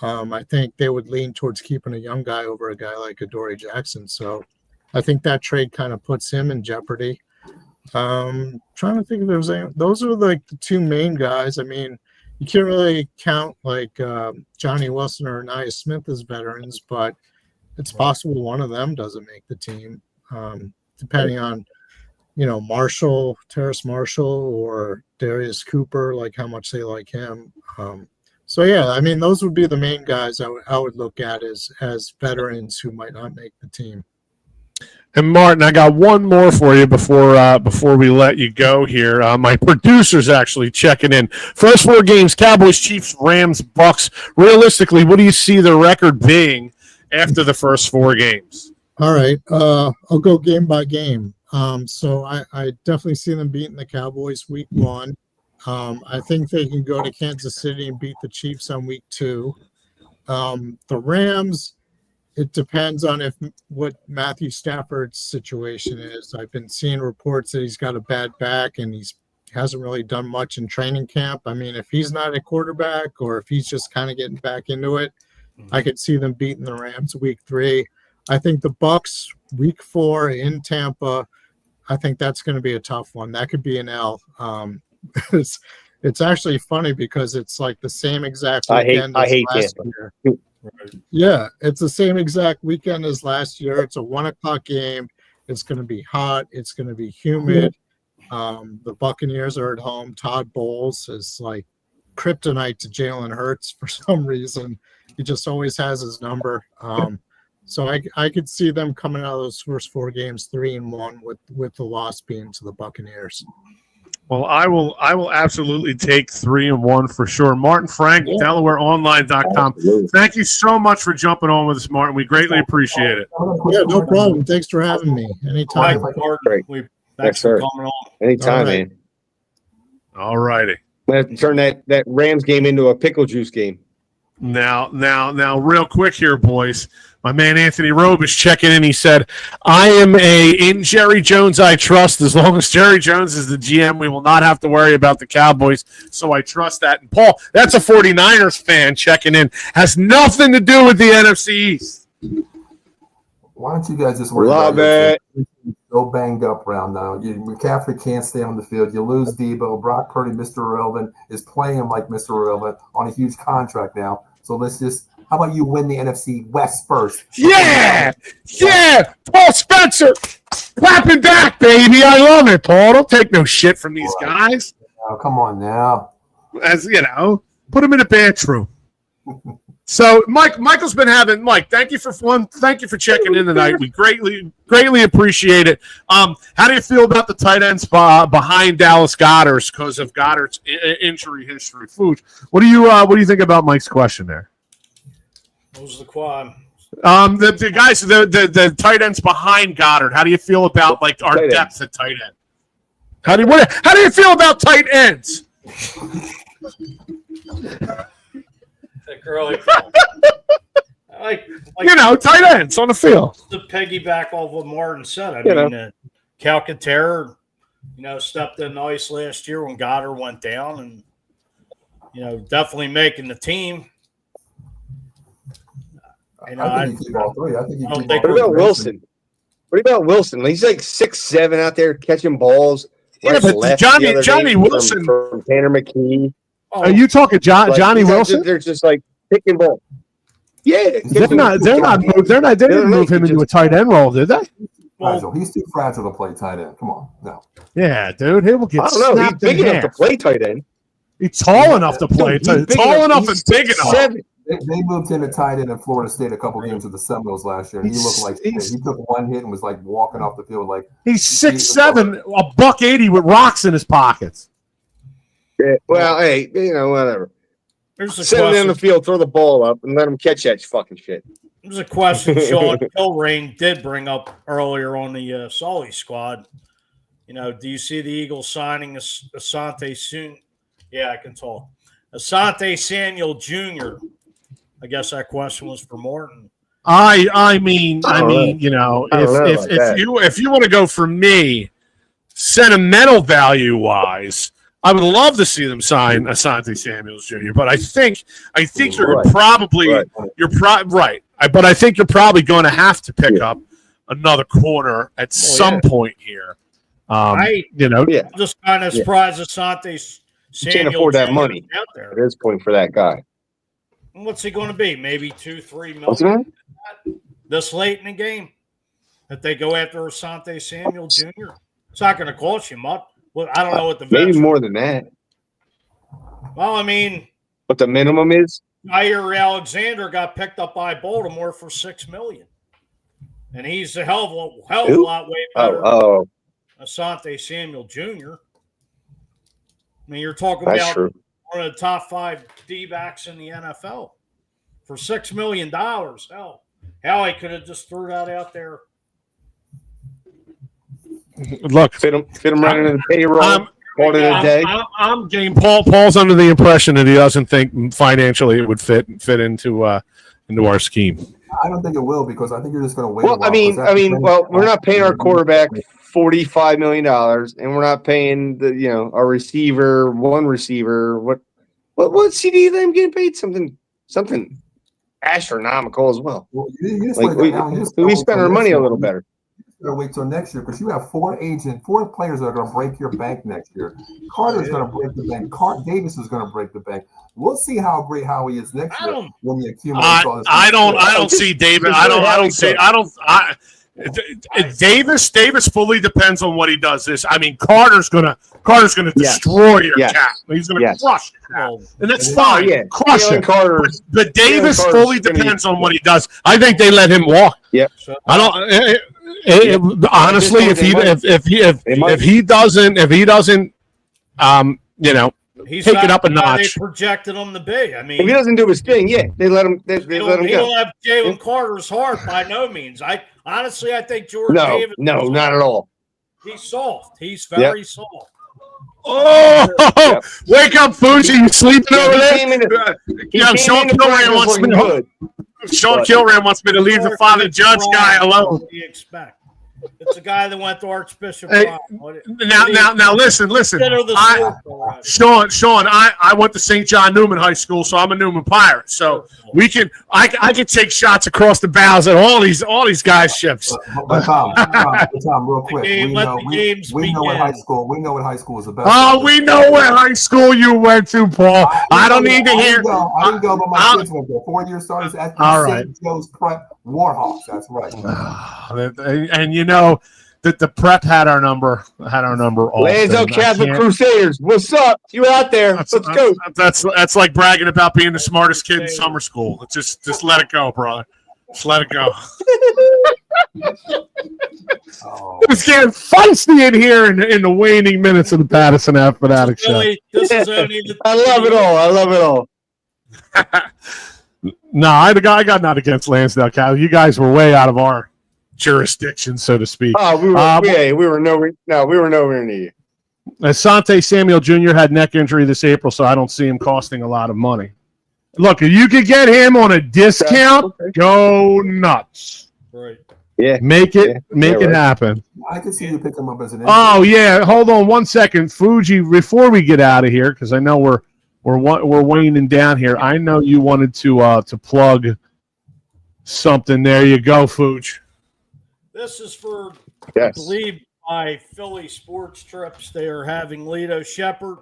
I think they would lean towards keeping a young guy over a guy like Adoree Jackson. So I think that trade kind of puts him in jeopardy. Trying to think if there's any. Those are like the 2 main guys. You can't really count like Johnny Wilson or Nia Smith as veterans, but it's possible one of them doesn't make the team, depending on Terrace Marshall or Darius Cooper, like how much they like him. So yeah, those would be the main guys I would look at as veterans who might not make the team. And Martin, I got one more for you before we let you go here. My producer's actually checking in. First 4 games: Cowboys, Chiefs, Rams, Bucks. Realistically, what do you see the record being after the first 4 games? All right, I'll go game by game. So I definitely see them beating the Cowboys week 1. I think they can go to Kansas City and beat the Chiefs on week 2. The Rams. It depends on what Matthew Stafford's situation is. I've been seeing reports that he's got a bad back and he hasn't really done much in training camp. If he's not a quarterback or if he's just kind of getting back into it, I could see them beating the Rams week 3. I think the Bucks week 4 in Tampa, I think that's going to be a tough one. That could be an L. It's actually funny because it's like the same exact weekend as last year. Yeah, it's the same exact weekend as last year. It's a 1:00 game. It's going to be hot. It's going to be humid. The Buccaneers are at home. Todd Bowles is like kryptonite to Jalen Hurts for some reason. He just always has his number. So I could see them coming out of those first 4 games 3-1 with the loss being to the Buccaneers. Well, I will absolutely take 3-1 for sure. Martin Frank, DelawareOnline.com. Thank you so much for jumping on with us, Martin. We greatly appreciate it. Yeah, no problem. Thanks for having me. Anytime. Thanks for coming on. Anytime, man. All righty. I'm going to turn that Rams game into a pickle juice game. Now, real quick here, boys. My man Anthony Robe is checking in. He said, I am in Jerry Jones I trust. As long as Jerry Jones is the GM, we will not have to worry about the Cowboys. So I trust that. And Paul, that's a 49ers fan checking in. Has nothing to do with the NFC East. Why don't you guys just worry Love about it. So banged up round now. McCaffrey can't stay on the field. You lose Debo. Brock Purdy, Mr. Irrelevant, is playing him like Mr. Irrelevant on a huge contract now. So let's just – how about you win the NFC West first? Yeah! Paul Spencer, clapping back, baby. I love it, Paul. Don't take no shit from these guys. Oh, come on now. As you know, put them in a bathroom. So, Michael's been having thank you for checking in tonight. We greatly appreciate it. How do you feel about the tight ends behind Dallas Goedert because of Goddard's injury history? Fuge, what do you think about Mike's question there? What was the quad? The guys, the tight ends behind Goddard. How do you feel about our depth at tight end? How do you feel about tight ends? Early. Like tight ends on the field. To piggyback off what Martin said, I mean, Calcaterra, stepped in nice last year when Goddard went down, and definitely making the team. I think you keep all three. I think you keep all What three. about Wilson? What about Wilson? He's like 6'7" out there catching balls. Yeah, but Johnny Wilson from Tanner McKee. Are you talking Johnny Wilson? They're just like picking ball. Yeah, they didn't move him into a tight end role, did they? Fragile. He's too fragile to play tight end. Come on, no. Yeah, dude, he will get. I don't know. He's big enough to play tight end. He's tall enough to play. Tall enough and big enough. They moved him to tight end in Florida State a couple games with the Seminoles last year, and he looked like he took one hit and was like walking off the field like he's 6'7", $180 with rocks in his pockets. Yeah, well, hey, whatever. There's Send him in the field, throw the ball up, and let him catch that fucking shit. There's a question Sean Kilrain did bring up earlier on the Sully squad. Do you see the Eagles signing Asante soon? Yeah, I can talk. Asante Samuel Jr. I guess that question was for Morton. I mean, if you want to go for me, sentimental value wise, I would love to see them sign Asante Samuels Jr. But I think you're probably right. But I think you're probably going to have to pick up another corner at some point here. I'm just kind of surprised Asante Samuel can't afford that money out there at this point for that guy. What's he going to be? Maybe $2-3 million. What's that? This late in the game that they go after Asante Samuel Jr. It's not going to cost you much. Well, I don't know what the maybe more than that. Well, I mean, what the minimum is? Jair Alexander got picked up by Baltimore for $6 million, and he's a hell of a lot way better. Than Asante Samuel Jr. I mean, you're talking about one of the top 5 D-backs in the NFL for $6 million. Hell, I could have just threw that out there. Look, fit him right into the payroll. I'm game. Paul's under the impression that he doesn't think financially it would fit into our scheme. I don't think it will because I think you're just going to wait. Well, we're not paying our quarterback $45 million, and we're not paying our receiver, one receiver. What CD them getting paid? Something astronomical as well. We spend our money a little better. Gotta wait till next year because you have 4 players that are going to break your bank next year. Carter's going to break the bank. Davis is going to break the bank. We'll see how great Howie is next year when we accumulate all this. I don't see David. Davis fully depends on what he does. Carter's gonna destroy your cap. He's gonna crush your cap, and that's fine. Crush it. But Davis fully depends on what he does. I think they let him walk. Yeah. I don't. Honestly, if he doesn't, he's take it up a notch. They projected him to be. I mean, if he doesn't do his thing, they let him. They let him go. He don't have Jalen Carter's heart by no means. I think Jordan Davis. No, not at all. He's soft. He's very soft. Oh, Yep. wake up, Fuji! You sleeping over He there? came into- he Yeah, came Sean into Kilran practice wants me looking to. good. Sean But- Kilran wants me to leave the Father Judge guy alone. What do you expect? It's a guy that went to Archbishop Hey, Brown. What Now, listen. consider the I, sport already. Sean, I went to St. John Newman High School, so I'm a Newman Pirate. So I can take shots across the bows at all these guys' ships. But Tom, real quick, game- let the games we know what begin. high school is about. Oh, we know what high school you went to, Paul. I don't need to hear. I didn't go, but my kids went there. 4-year starters at the All right. St. Joe's Prep Warhawks. That's right. And you know that the prep had our number. All Lanzo day. Catholic I can't- Crusaders. What's up? You out there? Let's go. That's like bragging about being the smartest kid in summer school. Just let it go, brother. Just let it go. Oh. It's getting feisty in here in the waning minutes of the Pattison Ave Phanatics Show. Really, this is only the I love it all. I love it all. No, I got nothing against Lansdale County. You guys were way out of our jurisdiction, so to speak. Oh, we were nowhere near you. Asante Samuel Jr. had neck injury this April, so I don't see him costing a lot of money. Look, if you could get him on a discount, Okay. go nuts. right. Yeah. Make it right. happen. I can see you pick him up as an Oh yeah, hold on one second, Fuji. Before we get out of here, because I know we're waning down here. I know you wanted to plug something. There you go, Fuji. This is for, I Yes. believe, my Philly sports trips. They are having Lido Shepherd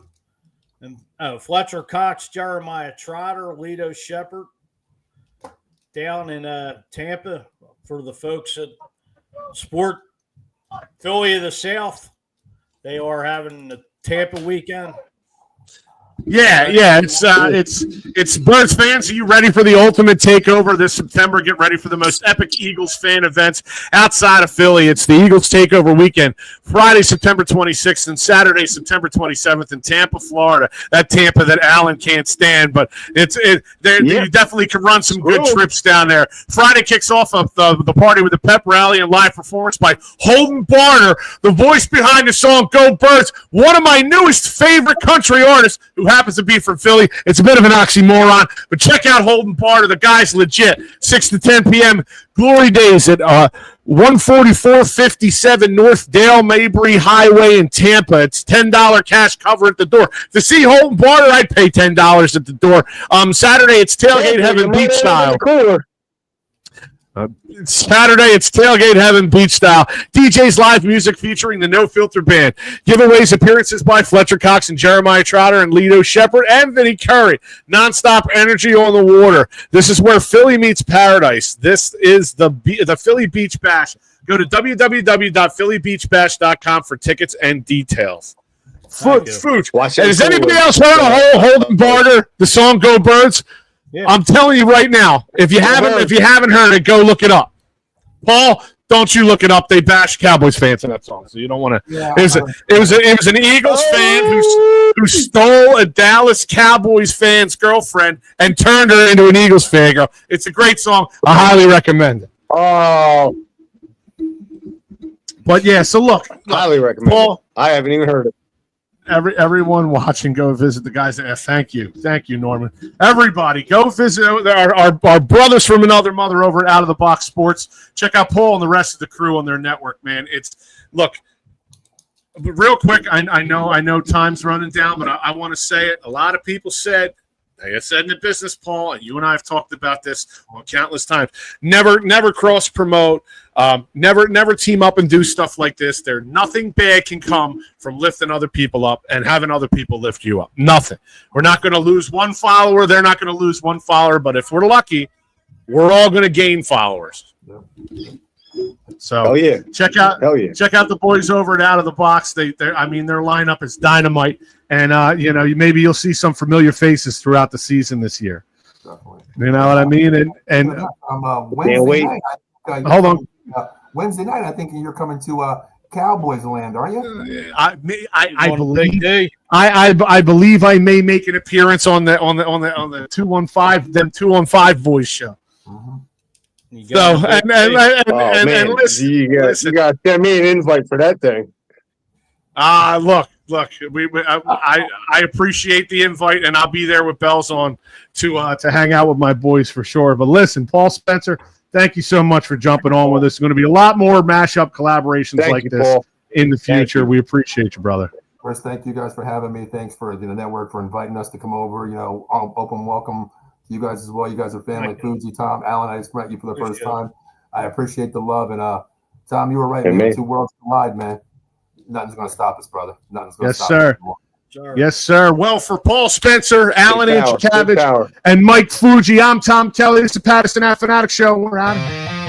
and Fletcher Cox, Jeremiah Trotter, Lido Shepherd down in Tampa for the folks at Sport Philly of the South. They are having the Tampa weekend. Yeah. It's Birds fans. Are you ready for the ultimate takeover this September? Get ready for the most epic Eagles fan events outside of Philly. It's the Eagles Takeover Weekend, Friday, September 26th, and Saturday, September 27th in Tampa, Florida. That Tampa that Allen can't stand, but you definitely can run some good trips down there. Friday kicks off of the party with a pep rally and live performance by Holden Barner, the voice behind the song "Go Birds," one of my newest favorite country artists who happens to be from Philly. It's a bit of an oxymoron, but check out Holden Barner. The guy's legit. 6 to 10 p.m. Glory Days at 14457 North Dale Mabry Highway in Tampa. It's $10 cash cover at the door. To see Holden Barner, I'd pay $10 at the door. Saturday, it's Tailgate Heaven Beach style. Saturday, it's Tailgate Heaven Beach style. DJ's live music featuring the No Filter Band. Giveaways, appearances by Fletcher Cox and Jeremiah Trotter and Lido Shepherd and Vinnie Curry. Nonstop energy on the water. This is where Philly meets paradise. This is the Philly Beach Bash. Go to www.phillybeachbash.com for tickets and details. Fooch. Has anybody else heard of Holden Barner, the song "Go Birds"? Yeah. I'm telling you right now, if you haven't heard it, go look it up. Paul, don't you look it up. They bash Cowboys fans in that song, so you don't want to. Yeah. It was an Eagles fan who stole a Dallas Cowboys fan's girlfriend and turned her into an Eagles fan. Girl, it's a great song. I highly recommend it. Oh, But yeah, so look, highly recommend. Paul, I haven't even heard it. everyone watching, go visit the guys there. Thank you, Norman. Everybody, go visit our brothers from another mother over at Out of the Box Sports. Check out Paul and the rest of the crew on their network, man. Look, real quick. I know time's running down, but I want to say it. A lot of people said. Like I said in the business, Paul, and you and I have talked about this on countless times. Never cross promote. Never team up and do stuff like this. Nothing bad can come from lifting other people up and having other people lift you up. Nothing. We're not going to lose one follower. They're not going to lose one follower. But if we're lucky, we're all going to gain followers. So check out the boys over at Out of the Box. Their lineup is dynamite, and maybe you'll see some familiar faces throughout the season this year. Definitely. You know what I mean? And Wednesday night, hold on. Wednesday night, I think you're coming to Cowboys land, are you? I believe I may make an appearance on the 215 boys show. Mm-hmm. So and listen, you got to send me an invite for that thing. Look, look, I appreciate the invite, and I'll be there with bells on to hang out with my boys for sure. But listen, Paul Spencer, thank you so much for jumping on with us. There's going to be a lot more mashup collaborations like this Paul. in the future. We appreciate you, brother. First, thank you guys for having me. Thanks for the network for inviting us to come over. Open welcome to you guys as well. You guys are family. Fuji, Tom, Alan, I just met you for the first time. I appreciate the love. And Tom, you were right, man. Two worlds collide, man. Nothing's going to stop us, brother. Nothing's going to stop us anymore. Yes, sir. Well, for Paul Spencer, Alan Anchikavich, and Mike Fuji, I'm Tom Kelly. This is the Pattison Ave Phanatics Show. We're out of here.